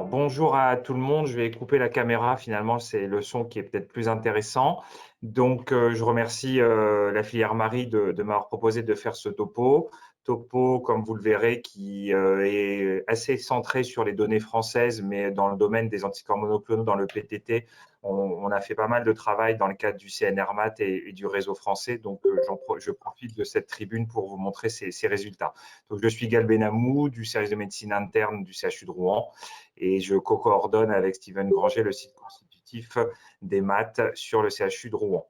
Alors, bonjour à tout le monde. Je vais couper la caméra. Finalement, c'est le son qui est peut-être plus intéressant. Donc, je remercie la filière Marie de m'avoir proposé de faire ce topo. Topo, comme vous le verrez, qui est assez centré sur les données françaises, mais dans le domaine des anticorps monoclonaux dans le PTT, on a fait pas mal de travail dans le cadre du CNRMAT et du réseau français. Donc, je profite de cette tribune pour vous montrer ces résultats. Donc, je suis Gal Benamou du service de médecine interne du CHU de Rouen et je co-coordonne avec Steven Granger le site constitutif des maths sur le CHU de Rouen.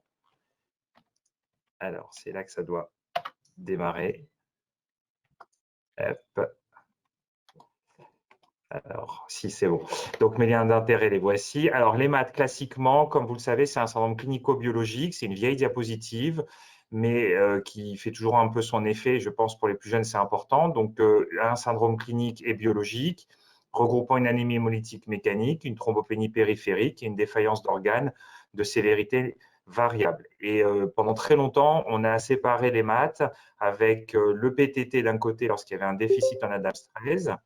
Alors, c'est là que ça doit démarrer. Hop. Alors, si c'est bon. Donc, mes liens d'intérêt, les voici. Alors, les maths, classiquement, comme vous le savez, c'est un syndrome clinico-biologique. C'est une vieille diapositive, mais qui fait toujours un peu son effet. Je pense pour les plus jeunes, c'est important. Donc, un syndrome clinique et biologique, regroupant une anémie hémolytique mécanique, une thrombopénie périphérique et une défaillance d'organes de sévérité variable. Et pendant très longtemps, on a séparé les maths avec le PTT d'un côté lorsqu'il y avait un déficit en ADAPS 13,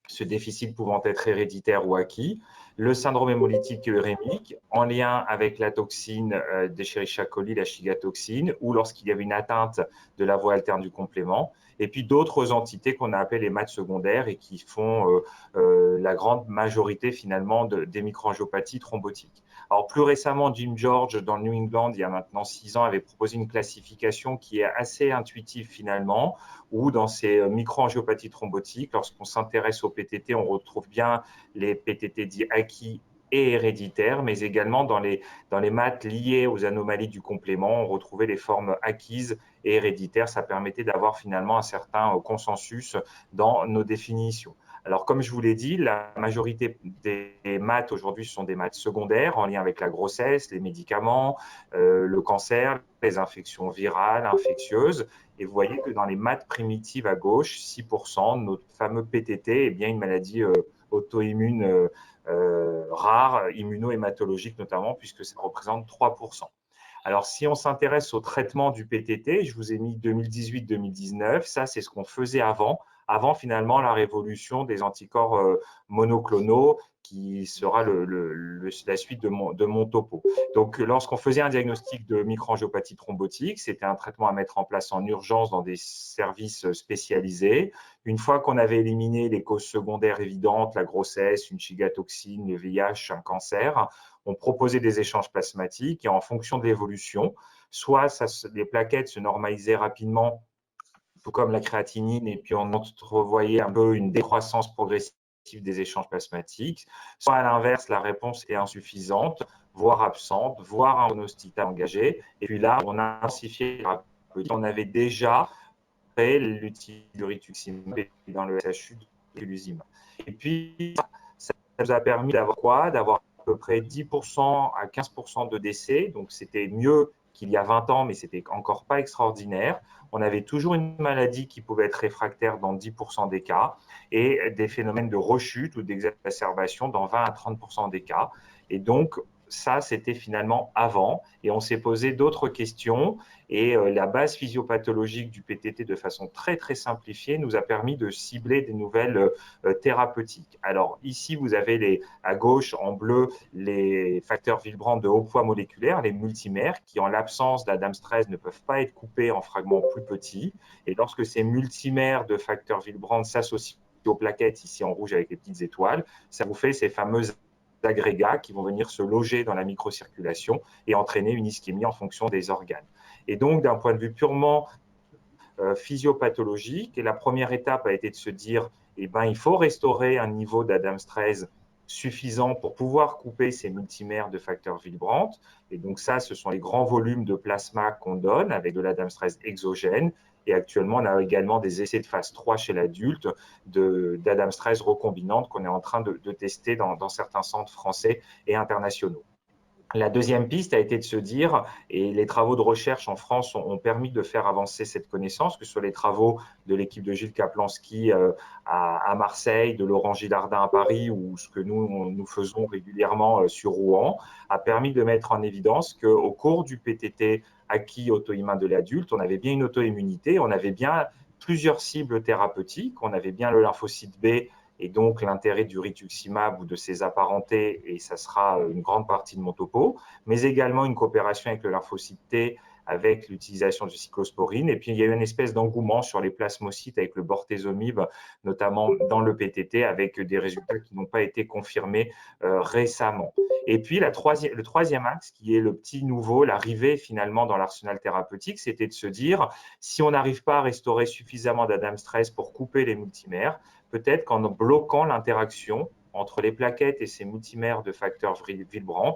ce déficit pouvant être héréditaire ou acquis, le syndrome hémolytique urémique en lien avec la toxine d'Escherichia coli, la chigatoxine, ou lorsqu'il y avait une atteinte de la voie alterne du complément, et puis d'autres entités qu'on a appelées les maths secondaires et qui font la grande majorité finalement des microangiopathies thrombotiques. Alors plus récemment, Jim George dans le New England, il y a maintenant 6 ans, avait proposé une classification qui est assez intuitive finalement, où dans ces microangiopathies thrombotiques, lorsqu'on s'intéresse au PTT, on retrouve bien les PTT dits acquis et héréditaires, mais également dans les maths liées aux anomalies du complément, on retrouvait les formes acquises et héréditaires. Ça permettait d'avoir finalement un certain consensus dans nos définitions. Alors, comme je vous l'ai dit, la majorité des maths aujourd'hui sont des maths secondaires en lien avec la grossesse, les médicaments, le cancer, les infections virales, infectieuses. Et vous voyez que dans les maths primitives à gauche, 6%, notre fameux PTT est bien une maladie auto-immune rare, immuno-hématologique notamment, puisque ça représente 3%. Alors, si on s'intéresse au traitement du PTT, je vous ai mis 2018-2019, ça c'est ce qu'on faisait avant finalement la révolution des anticorps monoclonaux qui sera la suite de mon topo. Donc, lorsqu'on faisait un diagnostic de microangiopathie thrombotique, c'était un traitement à mettre en place en urgence dans des services spécialisés. Une fois qu'on avait éliminé les causes secondaires évidentes, la grossesse, une chigatoxine, le VIH, un cancer, on proposait des échanges plasmatiques et en fonction de l'évolution, soit les plaquettes se normalisaient rapidement, tout comme la créatinine, et puis on entrevoyait un peu une décroissance progressive des échanges plasmatiques, soit à l'inverse, la réponse est insuffisante, voire absente, voire un pronostic engagé. Et puis là, on a intensifié, on avait déjà fait l'utilité du rituximab dans le SHU de l'usine. Et puis, ça nous a permis d'avoir quoi? D'avoir à peu près 10% à 15% de décès. Donc, c'était mieux qu'il y a 20 ans, mais c'était encore pas extraordinaire. On avait toujours une maladie qui pouvait être réfractaire dans 10% des cas et des phénomènes de rechute ou d'exacerbation dans 20 à 30% des cas. Et donc, ça, c'était finalement avant. Et on s'est posé d'autres questions. Et la base physiopathologique du PTT de façon très, très simplifiée nous a permis de cibler des nouvelles thérapeutiques. Alors ici, vous avez à gauche, en bleu, les facteurs Willebrand de haut poids moléculaire, les multimères, qui en l'absence d'Adams 13 ne peuvent pas être coupés en fragments plus petits. Et lorsque ces multimères de facteurs Willebrand s'associent aux plaquettes, ici en rouge avec les petites étoiles, ça vous fait ces fameuses agrégats qui vont venir se loger dans la microcirculation et entraîner une ischémie en fonction des organes. Et donc, d'un point de vue purement physiopathologique, la première étape a été de se dire, eh ben, il faut restaurer un niveau d'Adams 13 suffisant pour pouvoir couper ces multimères de facteurs Willebrand. Et donc ça, ce sont les grands volumes de plasma qu'on donne avec de l'Adams 13 exogène. Et actuellement, on a également des essais de phase 3 chez l'adulte d'Adams 13 recombinante qu'on est en train de tester dans certains centres français et internationaux. La deuxième piste a été de se dire, et les travaux de recherche en France ont permis de faire avancer cette connaissance, que ce soit les travaux de l'équipe de Gilles Kaplanski à Marseille, de Laurent Gillardin à Paris, ou ce que nous faisons régulièrement sur Rouen, a permis de mettre en évidence qu'au cours du PTT acquis auto-immun de l'adulte, on avait bien une auto-immunité, on avait bien plusieurs cibles thérapeutiques, on avait bien le lymphocyte B et donc l'intérêt du rituximab ou de ses apparentés, et ça sera une grande partie de mon topo, mais également une coopération avec le lymphocyte T, avec l'utilisation du cyclosporine. Et puis, il y a eu une espèce d'engouement sur les plasmocytes avec le bortezomib, notamment dans le PTT, avec des résultats qui n'ont pas été confirmés récemment. Et puis, le troisième axe, qui est le petit nouveau, l'arrivée finalement dans l'arsenal thérapeutique, c'était de se dire, si on n'arrive pas à restaurer suffisamment d'Adam-Stress pour couper les multimères, peut-être qu'en bloquant l'interaction entre les plaquettes et ces multimères de facteurs Willebrand,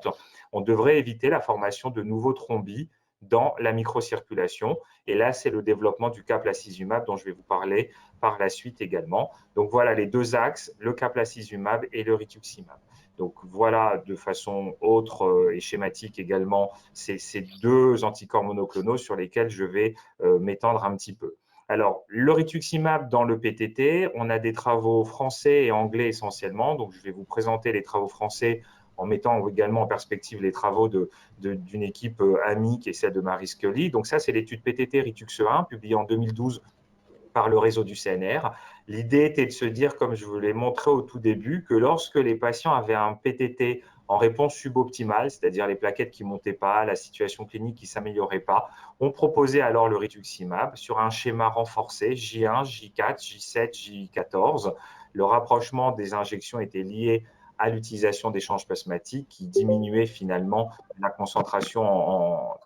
on devrait éviter la formation de nouveaux thrombis dans la microcirculation. Et là, c'est le développement du caplacizumab dont je vais vous parler par la suite également. Donc voilà les deux axes, le caplacizumab et le rituximab. Donc voilà de façon autre et schématique également ces deux anticorps monoclonaux sur lesquels je vais m'étendre un petit peu. Alors, le rituximab dans le PTT, on a des travaux français et anglais essentiellement. Donc, je vais vous présenter les travaux français en mettant également en perspective les travaux d'une équipe amie qui est celle de Marie Scully. Donc ça, c'est l'étude PTT Ritux 1, publiée en 2012 par le réseau du CNR. L'idée était de se dire, comme je vous l'ai montré au tout début, que lorsque les patients avaient un PTT en réponse suboptimale, c'est-à-dire les plaquettes qui ne montaient pas, la situation clinique qui ne s'améliorait pas, on proposait alors le rituximab sur un schéma renforcé J1, J4, J7, J14. Le rapprochement des injections était lié à l'utilisation d'échanges plasmatiques qui diminuaient finalement la concentration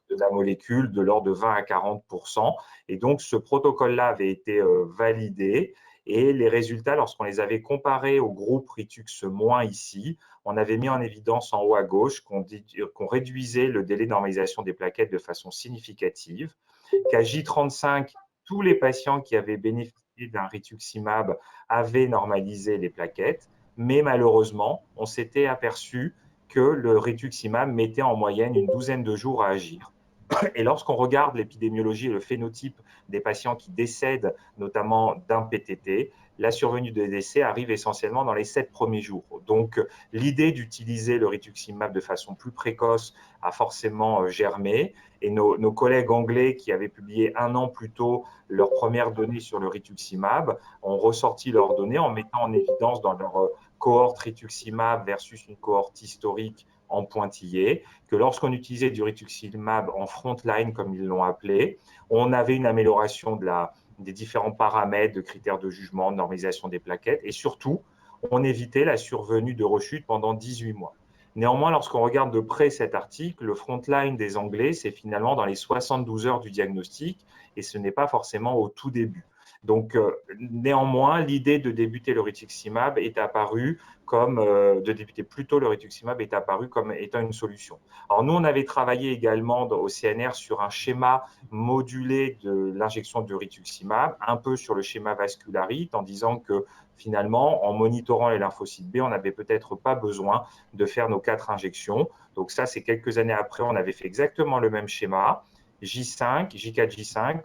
de la molécule de l'ordre de 20 à 40%. Et donc, ce protocole-là avait été validé et les résultats, lorsqu'on les avait comparés au groupe Ritux- ici, on avait mis en évidence en haut à gauche qu'on réduisait le délai de normalisation des plaquettes de façon significative, qu'à J35, tous les patients qui avaient bénéficié d'un rituximab avaient normalisé les plaquettes, mais malheureusement, on s'était aperçu que le rituximab mettait en moyenne une douzaine de jours à agir. Et lorsqu'on regarde l'épidémiologie et le phénotype des patients qui décèdent, notamment d'un PTT, la survenue de décès arrive essentiellement dans les 7 premiers jours. Donc, l'idée d'utiliser le rituximab de façon plus précoce a forcément germé. Et nos collègues anglais qui avaient publié 1 an plus tôt leurs premières données sur le rituximab ont ressorti leurs données en mettant en évidence dans leur cohorte rituximab versus une cohorte historique en pointillé, que lorsqu'on utilisait du rituximab en frontline, comme ils l'ont appelé, on avait une amélioration des différents paramètres de critères de jugement, de normalisation des plaquettes, et surtout, on évitait la survenue de rechute pendant 18 mois. Néanmoins, lorsqu'on regarde de près cet article, le frontline des Anglais, c'est finalement dans les 72 heures du diagnostic, et ce n'est pas forcément au tout début. Donc, néanmoins, l'idée de débuter le rituximab est apparue comme, de débuter plus tôt le rituximab est apparu comme étant une solution. Alors, nous, on avait travaillé également au CNR sur un schéma modulé de l'injection de rituximab, un peu sur le schéma vascularite, en disant que finalement, en monitorant les lymphocytes B, on n'avait peut-être pas besoin de faire nos 4 injections. Donc ça, c'est quelques années après, on avait fait exactement le même schéma. J5, J4, J5,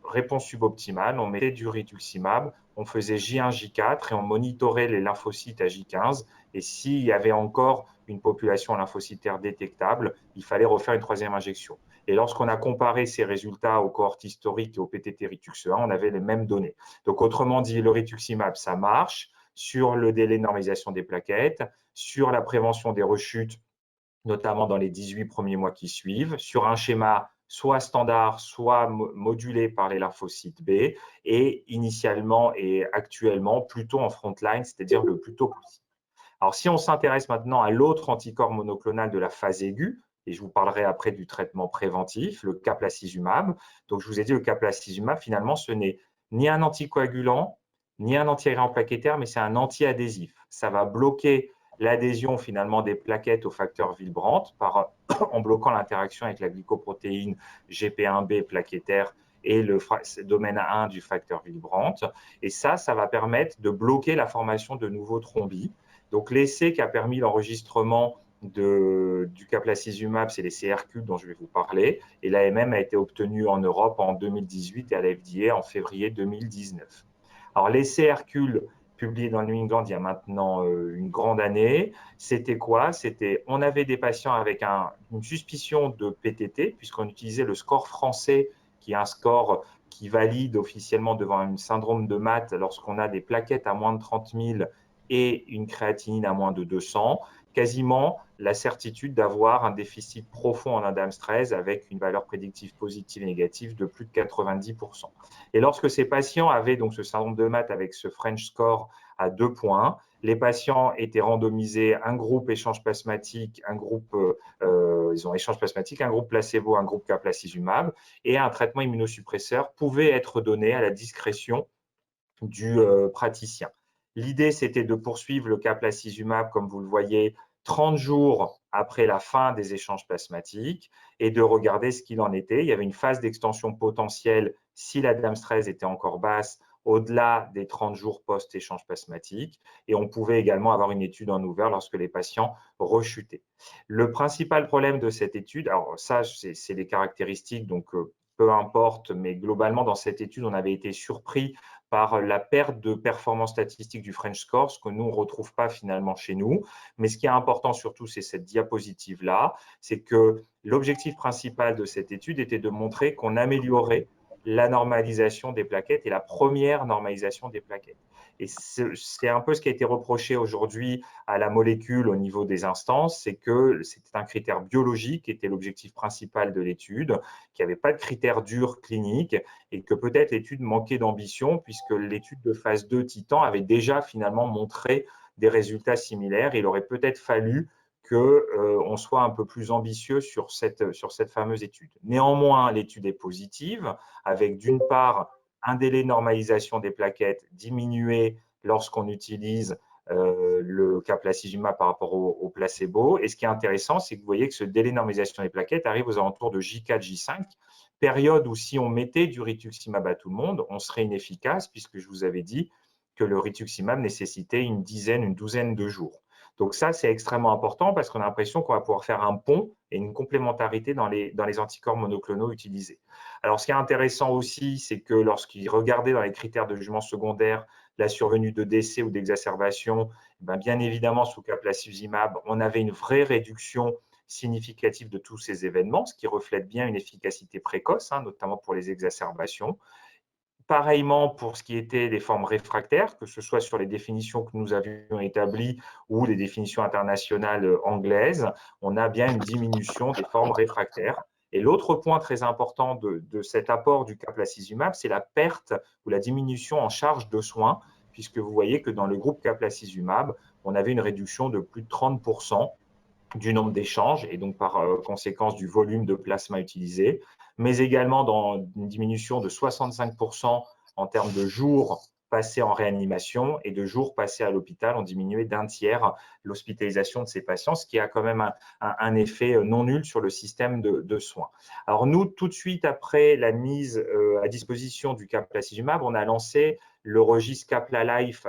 réponse suboptimale, on mettait du rituximab, on faisait J1, J4 et on monitorait les lymphocytes à J15. Et s'il y avait encore une population lymphocytaire détectable, il fallait refaire une 3e injection. Et lorsqu'on a comparé ces résultats aux cohortes historiques et au PTT Ritux 1, on avait les mêmes données. Donc, autrement dit, le rituximab, ça marche sur le délai de normalisation des plaquettes, sur la prévention des rechutes, notamment dans les 18 premiers mois qui suivent, sur un schéma soit standard, soit modulé par les lymphocytes B, et initialement et actuellement plutôt en frontline, c'est-à-dire le plus tôt possible. Alors, si on s'intéresse maintenant à l'autre anticorps monoclonal de la phase aiguë, et je vous parlerai après du traitement préventif, le caplacizumab. Donc, je vous ai dit, le caplacizumab, finalement, ce n'est ni un anticoagulant, ni un anti-aggravant plaquettaire, mais c'est un anti-adhésif. Ça va bloquer l'adhésion finalement des plaquettes au facteur Willebrand en bloquant l'interaction avec la glycoprotéine GP1B plaquettaire et le domaine 1 du facteur Willebrand. Et ça va permettre de bloquer la formation de nouveaux thrombis. Donc, l'essai qui a permis l'enregistrement du caplacizumab, c'est l'essai Hercule dont je vais vous parler. Et l'AMM a été obtenu en Europe en 2018 et à la FDA en février 2019. Alors, l'essai Hercule, publié dans le New England il y a maintenant une grande année, c'était quoi? On avait des patients avec une suspicion de PTT, puisqu'on utilisait le score français, qui est un score qui valide officiellement devant un syndrome de Matt lorsqu'on a des plaquettes à moins de 30 000 et une créatinine à moins de 200, quasiment la certitude d'avoir un déficit profond en Adam's 13 avec une valeur prédictive positive et négative de plus de 90%. Et lorsque ces patients avaient donc ce syndrome de Matt avec ce French score à 2 points, les patients étaient randomisés, un groupe échange plasmatique, un groupe échange plasmatique, un groupe placebo, un groupe caplacizumab, et un traitement immunosuppresseur pouvait être donné à la discrétion du praticien. L'idée, c'était de poursuivre le caplacizumab, comme vous le voyez, 30 jours après la fin des échanges plasmatiques et de regarder ce qu'il en était. Il y avait une phase d'extension potentielle si la DAMS 13 était encore basse au-delà des 30 jours post-échange plasmatique, et on pouvait également avoir une étude en ouvert lorsque les patients rechutaient. Le principal problème de cette étude, alors ça, c'est les caractéristiques, donc peu importe, mais globalement, dans cette étude, on avait été surpris par la perte de performance statistique du French score, ce que nous, on ne retrouve pas finalement chez nous. Mais ce qui est important surtout, c'est cette diapositive-là, c'est que l'objectif principal de cette étude était de montrer qu'on améliorait la normalisation des plaquettes et la première normalisation des plaquettes. Et c'est un peu ce qui a été reproché aujourd'hui à la molécule au niveau des instances, c'est que c'était un critère biologique qui était l'objectif principal de l'étude, qu'il n'y avait pas de critères durs cliniques et que peut-être l'étude manquait d'ambition puisque l'étude de phase 2 Titan avait déjà finalement montré des résultats similaires. Il aurait peut-être fallu qu'on soit un peu plus ambitieux sur cette fameuse étude. Néanmoins, l'étude est positive avec d'une part un délai de normalisation des plaquettes diminué lorsqu'on utilise le caplacizumab par rapport au placebo. Et ce qui est intéressant, c'est que vous voyez que ce délai de normalisation des plaquettes arrive aux alentours de J4, J5, période où si on mettait du rituximab à tout le monde, on serait inefficace puisque je vous avais dit que le rituximab nécessitait une douzaine de jours. Donc ça, c'est extrêmement important parce qu'on a l'impression qu'on va pouvoir faire un pont et une complémentarité dans les anticorps monoclonaux utilisés. Alors, ce qui est intéressant aussi, c'est que lorsqu'ils regardaient dans les critères de jugement secondaire la survenue de décès ou d'exacerbation, bien évidemment, sous caplacizumab, on avait une vraie réduction significative de tous ces événements, ce qui reflète bien une efficacité précoce, notamment pour les exacerbations. Pareillement pour ce qui était des formes réfractaires, que ce soit sur les définitions que nous avions établies ou les définitions internationales anglaises, on a bien une diminution des formes réfractaires. Et l'autre point très important de cet apport du caplacizumab, c'est la perte ou la diminution en charge de soins, puisque vous voyez que dans le groupe caplacizumab, on avait une réduction de plus de 30% du nombre d'échanges et donc par conséquence du volume de plasma utilisé, mais également dans une diminution de 65% en termes de jours passés en réanimation et de jours passés à l'hôpital. On diminuait d'un tiers l'hospitalisation de ces patients, ce qui a quand même un effet non nul sur le système de soins. Alors nous, tout de suite après la mise à disposition du caplacizumab, on a lancé le registre CaplaLife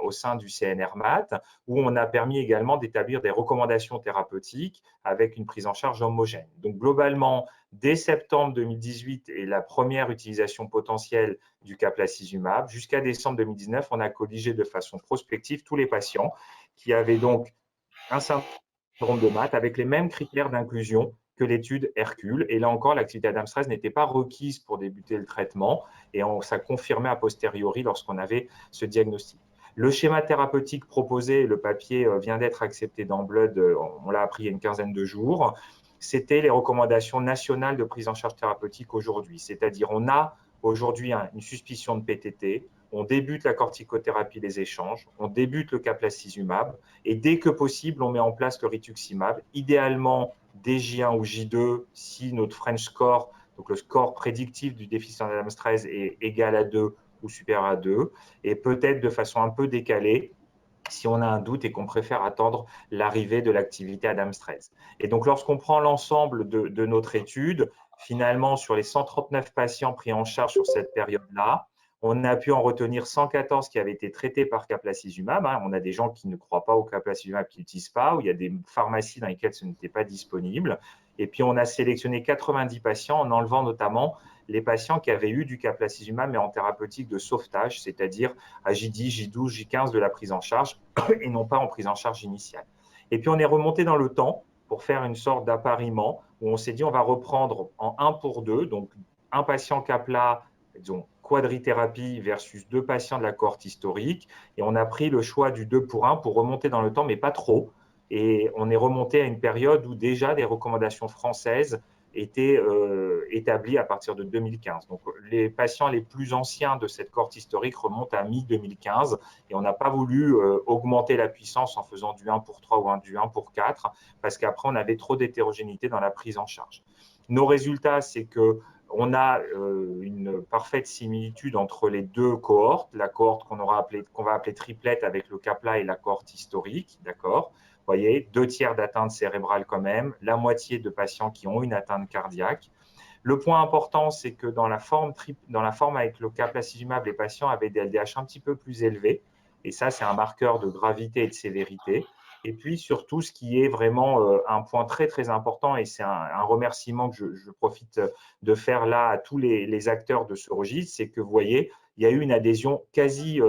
au sein du CNRMAT, où on a permis également d'établir des recommandations thérapeutiques avec une prise en charge homogène. Donc globalement, dès septembre 2018 et la première utilisation potentielle du caplacizumab, jusqu'à décembre 2019, on a colligé de façon prospective tous les patients qui avaient donc un syndrome de Matt avec les mêmes critères d'inclusion que l'étude Hercule. Et là encore, l'activité Adams 13 n'était pas requise pour débuter le traitement et ça confirmait a posteriori lorsqu'on avait ce diagnostic. Le schéma thérapeutique proposé, le papier vient d'être accepté dans Blood, on l'a appris il y a une quinzaine de jours, c'était les recommandations nationales de prise en charge thérapeutique aujourd'hui. C'est-à-dire on a aujourd'hui une suspicion de PTT, on débute la corticothérapie des échanges, on débute le caplacizumab et dès que possible, on met en place le rituximab, idéalement dès J1 ou J2 si notre French score, donc le score prédictif du déficit en Adams 13 est égal à 2 ou supérieur à 2, et peut-être de façon un peu décalée si on a un doute et qu'on préfère attendre l'arrivée de l'activité Adams 13. Et donc, lorsqu'on prend l'ensemble de notre étude, finalement, sur les 139 patients pris en charge sur cette période-là, on a pu en retenir 114 qui avaient été traités par caplacizumab. On a des gens qui ne croient pas au caplacizumab, qui n'utilisent pas, ou il y a des pharmacies dans lesquelles ce n'était pas disponible. Et puis, on a sélectionné 90 patients en enlevant notamment les patients qui avaient eu du caplacizumab, mais en thérapeutique de sauvetage, c'est-à-dire à J10, J12, J15 de la prise en charge, et non pas en prise en charge initiale. Et puis, on est remonté dans le temps pour faire une sorte d'appariement où on s'est dit on va reprendre en 1 pour 2, donc un patient capla, disons, quadrithérapie versus 2 patients de la cohorte historique. Et on a pris le choix du 2 pour 1 pour remonter dans le temps, mais pas trop. Et on est remonté à une période où déjà des recommandations françaises étaient établies à partir de 2015. Donc, les patients les plus anciens de cette cohorte historique remontent à mi-2015 et on n'a pas voulu augmenter la puissance en faisant du 1 pour 3 ou du 1 pour 4 parce qu'après, on avait trop d'hétérogénéité dans la prise en charge. Nos résultats, c'est qu'on a une parfaite similitude entre les deux cohortes, la cohorte qu'on va appeler triplette avec le Kapla et la cohorte historique, d'accord ? Vous voyez, 2/3 d'atteinte cérébrale quand même, la moitié de patients qui ont une atteinte cardiaque. Le point important, c'est que dans la forme avec le caplacizumab, les patients avaient des LDH un petit peu plus élevés. Et ça, c'est un marqueur de gravité et de sévérité. Et puis, surtout, ce qui est vraiment un point très, très important, et c'est un remerciement que je profite de faire là à tous les acteurs de ce registre, c'est que vous voyez, il y a eu une adhésion quasi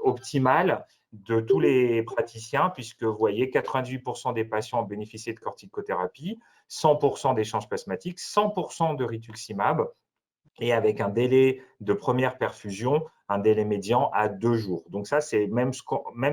optimale de tous les praticiens, puisque vous voyez, 98% des patients ont bénéficié de corticothérapie, 100% d'échanges plasmatiques, 100% de rituximab, et avec un délai de première perfusion, un délai médian à 2 jours. Donc ça, c'est même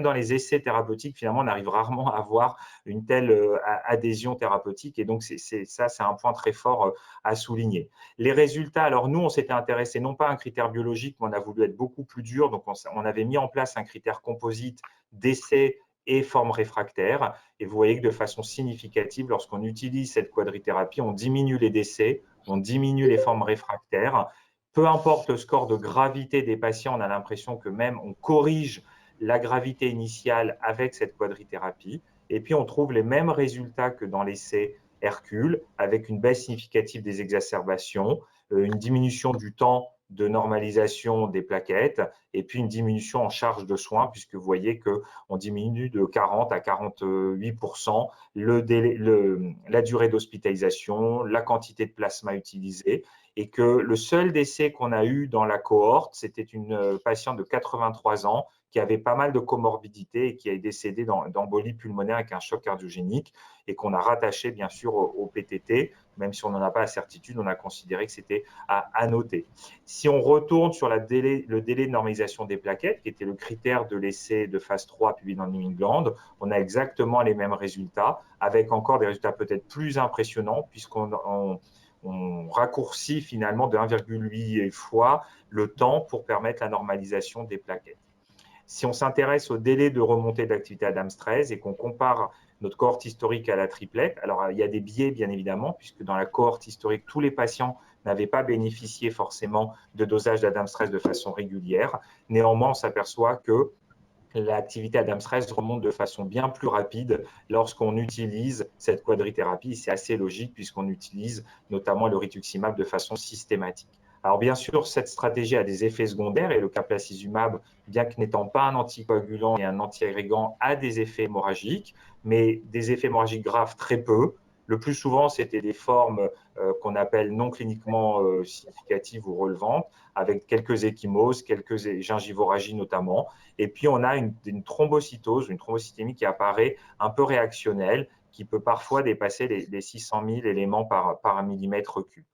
dans les essais thérapeutiques, finalement, on arrive rarement à avoir une telle adhésion thérapeutique. Et donc, ça, c'est un point très fort à souligner. Les résultats, alors nous, on s'était intéressé non pas à un critère biologique, mais on a voulu être beaucoup plus dur. Donc, on avait mis en place un critère composite d'essais et formes réfractaires. Et vous voyez que de façon significative, lorsqu'on utilise cette quadrithérapie, on diminue les décès, on diminue les formes réfractaires. Peu importe le score de gravité des patients, on a l'impression que même on corrige la gravité initiale avec cette quadrithérapie. Et puis, on trouve les mêmes résultats que dans l'essai Hercule, avec une baisse significative des exacerbations, une diminution du temps de normalisation des plaquettes et puis une diminution en charge de soins, puisque vous voyez qu'on diminue de 40 à 48% la durée d'hospitalisation, la quantité de plasma utilisée, et que le seul décès qu'on a eu dans la cohorte, c'était une patiente de 83 ans qui avait pas mal de comorbidités et qui est décédée d'embolie pulmonaire avec un choc cardiogénique et qu'on a rattaché bien sûr au PTT, même si on n'en a pas la certitude, on a considéré que c'était à noter. Si on retourne sur le délai de normalisation des plaquettes, qui était le critère de l'essai de phase 3 publié dans New England, on a exactement les mêmes résultats, avec encore des résultats peut-être plus impressionnants, puisqu'on raccourcit finalement de 1,8 fois le temps pour permettre la normalisation des plaquettes. Si on s'intéresse au délai de remontée d'activité ADAMS-13 et qu'on compare notre cohorte historique à la triplette, alors il y a des biais bien évidemment, puisque dans la cohorte historique, tous les patients n'avaient pas bénéficié forcément de dosage d'ADAMS-13 de façon régulière. Néanmoins, on s'aperçoit que l'activité ADAMS-13 remonte de façon bien plus rapide lorsqu'on utilise cette quadrithérapie. C'est assez logique puisqu'on utilise notamment le rituximab de façon systématique. Alors bien sûr, cette stratégie a des effets secondaires et le caplacizumab, bien que n'étant pas un anticoagulant et un antiagrégant, a des effets hémorragiques, mais des effets hémorragiques graves très peu. Le plus souvent, c'était des formes qu'on appelle non cliniquement significatives ou relevantes, avec quelques échymoses, quelques gingivorragies notamment. Et puis, on a une thrombocytose, une thrombocytémie qui apparaît un peu réactionnelle, qui peut parfois dépasser les 600 000 éléments par millimètre cube.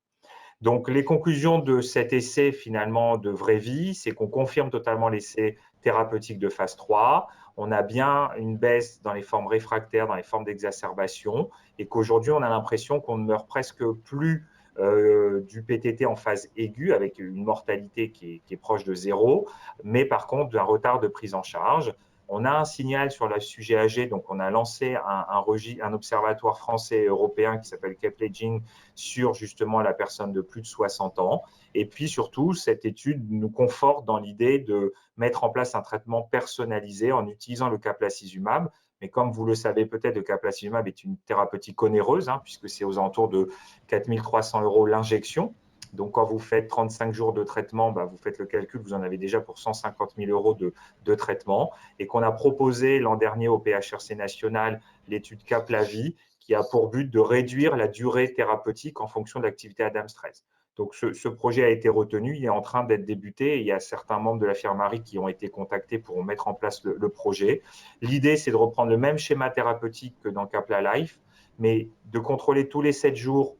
Donc, les conclusions de cet essai finalement de vraie vie, c'est qu'on confirme totalement l'essai thérapeutique de phase 3. On a bien une baisse dans les formes réfractaires, dans les formes d'exacerbation, et qu'aujourd'hui, on a l'impression qu'on ne meurt presque plus du PTT en phase aiguë, avec une mortalité qui est proche de 0, mais par contre d'un retard de prise en charge. On a un signal sur le sujet âgé, donc on a lancé un observatoire français et européen qui s'appelle Kepledging sur justement la personne de plus de 60 ans. Et puis surtout, cette étude nous conforte dans l'idée de mettre en place un traitement personnalisé en utilisant le caplacizumab. Mais comme vous le savez peut-être, le caplacizumab est une thérapeutique onéreuse, puisque c'est aux alentours de 4 300 € l'injection. Donc, quand vous faites 35 jours de traitement, vous faites le calcul, vous en avez déjà pour 150 000 € de traitement. Et qu'on a proposé l'an dernier au PHRC national l'étude CAPLAVI, qui a pour but de réduire la durée thérapeutique en fonction de l'activité ADAMS-13. Donc, ce projet a été retenu, il est en train d'être débuté. Et il y a certains membres de la firmerie qui ont été contactés pour mettre en place le projet. L'idée, c'est de reprendre le même schéma thérapeutique que dans CAPLA-Life, mais de contrôler tous les 7 jours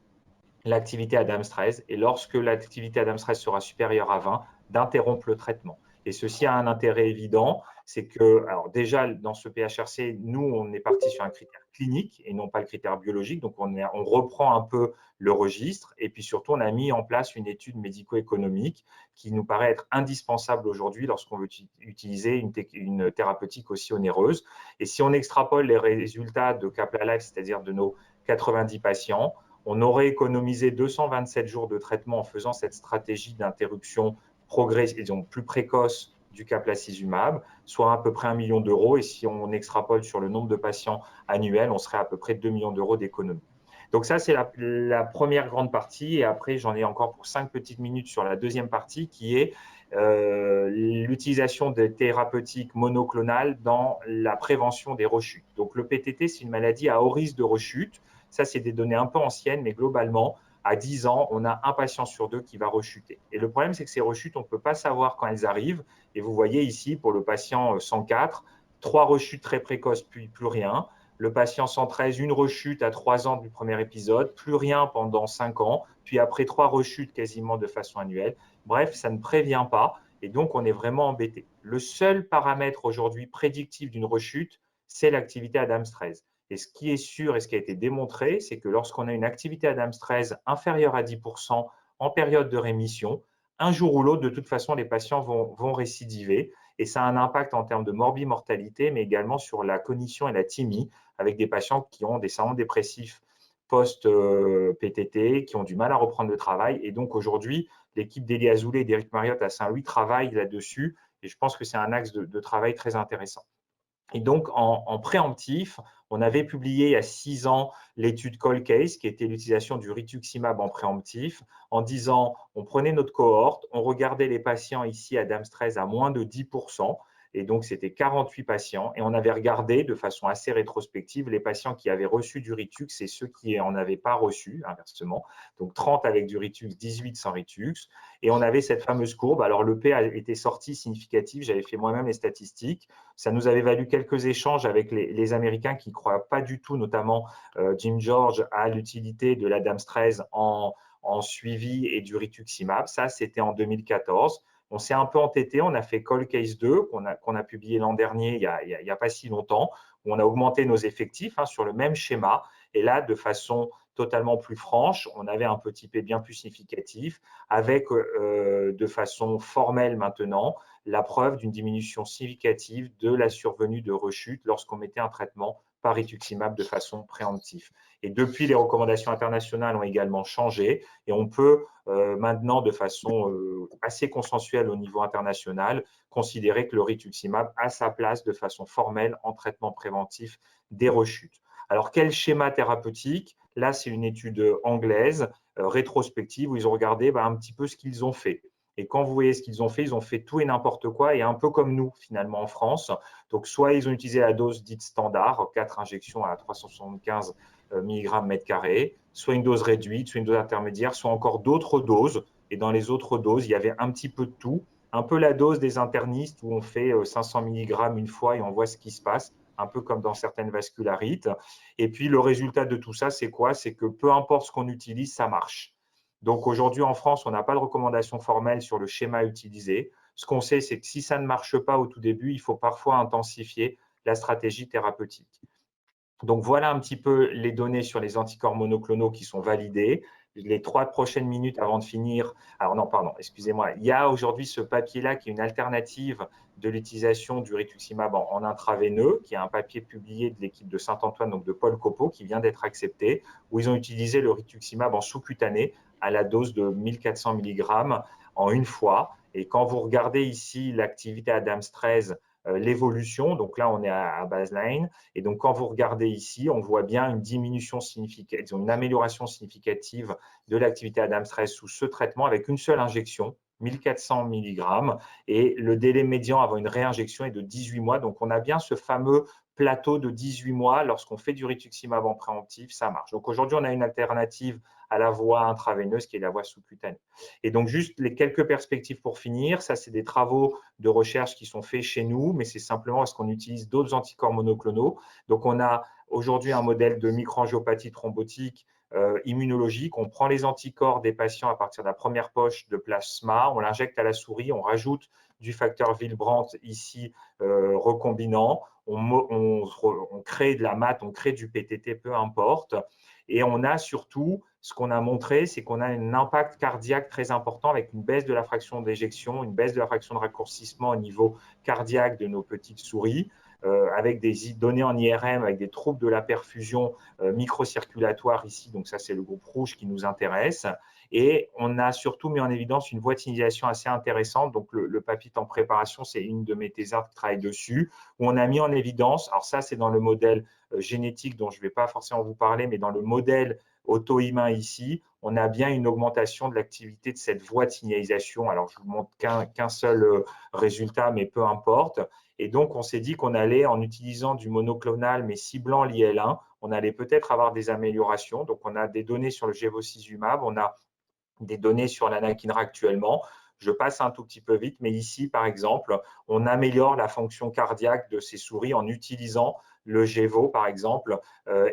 l'activité Adams 13 et lorsque l'activité Adams 13 sera supérieure à 20, d'interrompre le traitement. Et ceci a un intérêt évident, c'est que, alors déjà dans ce PHRC, nous on est parti sur un critère clinique et non pas le critère biologique, donc on reprend un peu le registre et puis surtout on a mis en place une étude médico-économique qui nous paraît être indispensable aujourd'hui lorsqu'on veut utiliser une thérapeutique aussi onéreuse. Et si on extrapole les résultats de Capla Life, c'est-à-dire de nos 90 patients, on aurait économisé 227 jours de traitement en faisant cette stratégie d'interruption plus précoce du caplacizumab, soit à peu près 1 million d'euros. Et si on extrapole sur le nombre de patients annuels, on serait à peu près 2 millions d'euros d'économie. Donc ça, c'est la première grande partie. Et après, j'en ai encore pour 5 petites minutes sur la deuxième partie qui est l'utilisation des thérapeutiques monoclonales dans la prévention des rechutes. Donc le PTT, c'est une maladie à haut risque de rechute. Ça, c'est des données un peu anciennes, mais globalement, à 10 ans, on a un patient sur deux qui va rechuter. Et le problème, c'est que ces rechutes, on ne peut pas savoir quand elles arrivent. Et vous voyez ici, pour le patient 104, 3 rechutes très précoces, puis plus rien. Le patient 113, une rechute à 3 ans du premier épisode, plus rien pendant 5 ans, puis après 3 rechutes quasiment de façon annuelle. Bref, ça ne prévient pas et donc on est vraiment embêté. Le seul paramètre aujourd'hui prédictif d'une rechute, c'est l'activité Adams 13. Et ce qui est sûr et ce qui a été démontré, c'est que lorsqu'on a une activité Adams 13 inférieure à 10% en période de rémission, un jour ou l'autre, de toute façon, les patients vont récidiver et ça a un impact en termes de morbimortalité, mais également sur la cognition et la thymie, avec des patients qui ont des syndromes dépressifs post-PTT, qui ont du mal à reprendre le travail. Et donc aujourd'hui, l'équipe d'Elie Azoulay et d'Éric Mariotte à Saint-Louis travaille là-dessus et je pense que c'est un axe de travail très intéressant. Et donc, en préemptif, on avait publié il y a 6 ans l'étude Cold Case, qui était l'utilisation du rituximab en préemptif, en disant, on prenait notre cohorte, on regardait les patients ici à Adams 13 à moins de 10%, et donc c'était 48 patients, et on avait regardé de façon assez rétrospective les patients qui avaient reçu du Ritux et ceux qui n'en avaient pas reçu, inversement, donc 30 avec du Ritux, 18 sans Ritux, et on avait cette fameuse courbe. Alors le P a été sorti significatif, j'avais fait moi-même les statistiques, ça nous avait valu quelques échanges avec les Américains qui ne croient pas du tout, notamment Jim George, à l'utilité de l'Adams 13 en suivi et du rituximab. Ça, c'était en 2014. On s'est un peu entêté, on a fait Cold Case 2 qu'on a publié l'an dernier, il n'y a pas si longtemps, où on a augmenté nos effectifs sur le même schéma. Et là, de façon totalement plus franche, on avait un petit P bien plus significatif, avec de façon formelle maintenant, la preuve d'une diminution significative de la survenue de rechute lorsqu'on mettait un traitement par rituximab de façon préemptive. Et depuis, les recommandations internationales ont également changé et on peut maintenant, de façon assez consensuelle au niveau international, considérer que le rituximab a sa place de façon formelle en traitement préventif des rechutes. Alors, quel schéma thérapeutique? Là, c'est une étude anglaise rétrospective où ils ont regardé un petit peu ce qu'ils ont fait. Et quand vous voyez ce qu'ils ont fait tout et n'importe quoi, et un peu comme nous, finalement, en France. Donc, soit ils ont utilisé la dose dite standard, 4 injections à 375 mg mètre carré, soit une dose réduite, soit une dose intermédiaire, soit encore d'autres doses. Et dans les autres doses, il y avait un petit peu de tout. Un peu la dose des internistes où on fait 500 mg une fois et on voit ce qui se passe, un peu comme dans certaines vascularites. Et puis, le résultat de tout ça, c'est quoi? C'est que peu importe ce qu'on utilise, ça marche. Donc aujourd'hui en France, on n'a pas de recommandation formelle sur le schéma utilisé. Ce qu'on sait, c'est que si ça ne marche pas au tout début, il faut parfois intensifier la stratégie thérapeutique. Donc voilà un petit peu les données sur les anticorps monoclonaux qui sont validés. Les 3 prochaines minutes avant de finir, alors non, pardon, excusez-moi, il y a aujourd'hui ce papier-là qui est une alternative de l'utilisation du rituximab en intraveineux, qui est un papier publié de l'équipe de Saint-Antoine, donc de Paul Copeau, qui vient d'être accepté, où ils ont utilisé le rituximab en sous-cutané à la dose de 1400 mg en une fois. Et quand vous regardez ici l'activité Adams 13, l'évolution, donc là on est à baseline, et donc quand vous regardez ici, on voit bien une diminution significative, une amélioration significative de l'activité Adams 13 sous ce traitement avec une seule injection, 1400 mg, et le délai médian avant une réinjection est de 18 mois. Donc on a bien ce fameux plateau de 18 mois lorsqu'on fait du rituximab en préemptif, ça marche. Donc aujourd'hui, on a une alternative à la voie intraveineuse qui est la voie sous-cutanée. Et donc juste les quelques perspectives pour finir, ça c'est des travaux de recherche qui sont faits chez nous, mais c'est simplement parce qu'on utilise d'autres anticorps monoclonaux. Donc on a aujourd'hui un modèle de microangiopathie thrombotique immunologique. On prend les anticorps des patients à partir de la première poche de plasma, on l'injecte à la souris, on rajoute du facteur Willebrand ici recombinant, on crée de la MAT, on crée du PTT, peu importe. Et on a surtout, ce qu'on a montré, c'est qu'on a un impact cardiaque très important avec une baisse de la fraction d'éjection, une baisse de la fraction de raccourcissement au niveau cardiaque de nos petites souris, avec des données en IRM, avec des troubles de la perfusion microcirculatoire ici. Donc ça, c'est le groupe rouge qui nous intéresse. Et on a surtout mis en évidence une voie de signalisation assez intéressante. Donc le papier en préparation, c'est une de mes thésards qui travaille dessus, où on a mis en évidence, alors ça, c'est dans le modèle génétique dont je ne vais pas forcément vous parler, mais dans le modèle auto-humain ici, on a bien une augmentation de l'activité de cette voie de signalisation. Alors, je ne vous montre qu'un seul résultat, mais peu importe. Et donc, on s'est dit qu'on allait, en utilisant du monoclonal, mais ciblant l'IL1, on allait peut-être avoir des améliorations. Donc, on a des données sur le Gevocizumab, on a des données sur l'anakinra actuellement. Je passe un tout petit peu vite, mais ici, par exemple, on améliore la fonction cardiaque de ces souris en utilisant le Gevo, par exemple,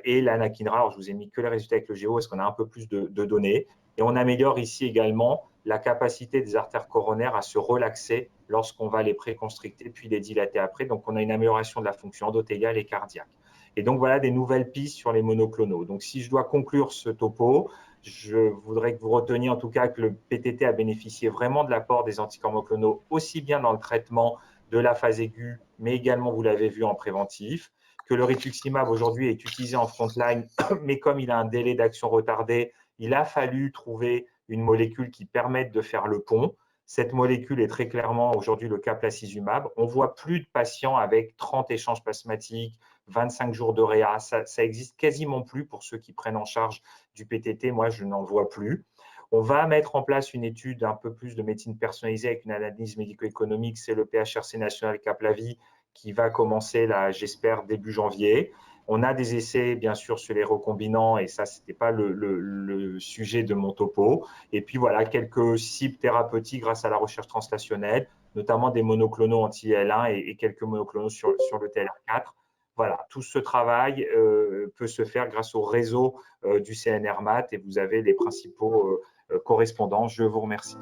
et l'anakinra. Alors, je vous ai mis que les résultats avec le Gevo, parce qu'on a un peu plus de données. Et on améliore ici également la capacité des artères coronaires à se relaxer lorsqu'on va les préconstricter, puis les dilater après. Donc, on a une amélioration de la fonction endothéliale et cardiaque. Et donc, voilà des nouvelles pistes sur les monoclonaux. Donc, si je dois conclure ce topo, je voudrais que vous reteniez en tout cas que le PTT a bénéficié vraiment de l'apport des anticorps monoclonaux, aussi bien dans le traitement de la phase aiguë, mais également, vous l'avez vu, en préventif, que le rituximab aujourd'hui est utilisé en frontline, mais comme il a un délai d'action retardé, il a fallu trouver une molécule qui permette de faire le pont. Cette molécule est très clairement aujourd'hui le caplacizumab. On voit plus de patients avec 30 échanges plasmatiques, 25 jours de réa. Ça existe quasiment plus pour ceux qui prennent en charge du PTT. Moi, je n'en vois plus. On va mettre en place une étude un peu plus de médecine personnalisée avec une analyse médico-économique. C'est le PHRC national Caplavie qui va commencer, là, j'espère, début janvier. On a des essais, bien sûr, sur les recombinants, et ça, ce n'était pas le sujet de mon topo. Et puis, voilà, quelques cibles thérapeutiques grâce à la recherche translationnelle, notamment des monoclonaux anti-L1 et quelques monoclonaux sur le TLR4. Voilà, tout ce travail peut se faire grâce au réseau du CNRMAT et vous avez les principaux correspondants. Je vous remercie.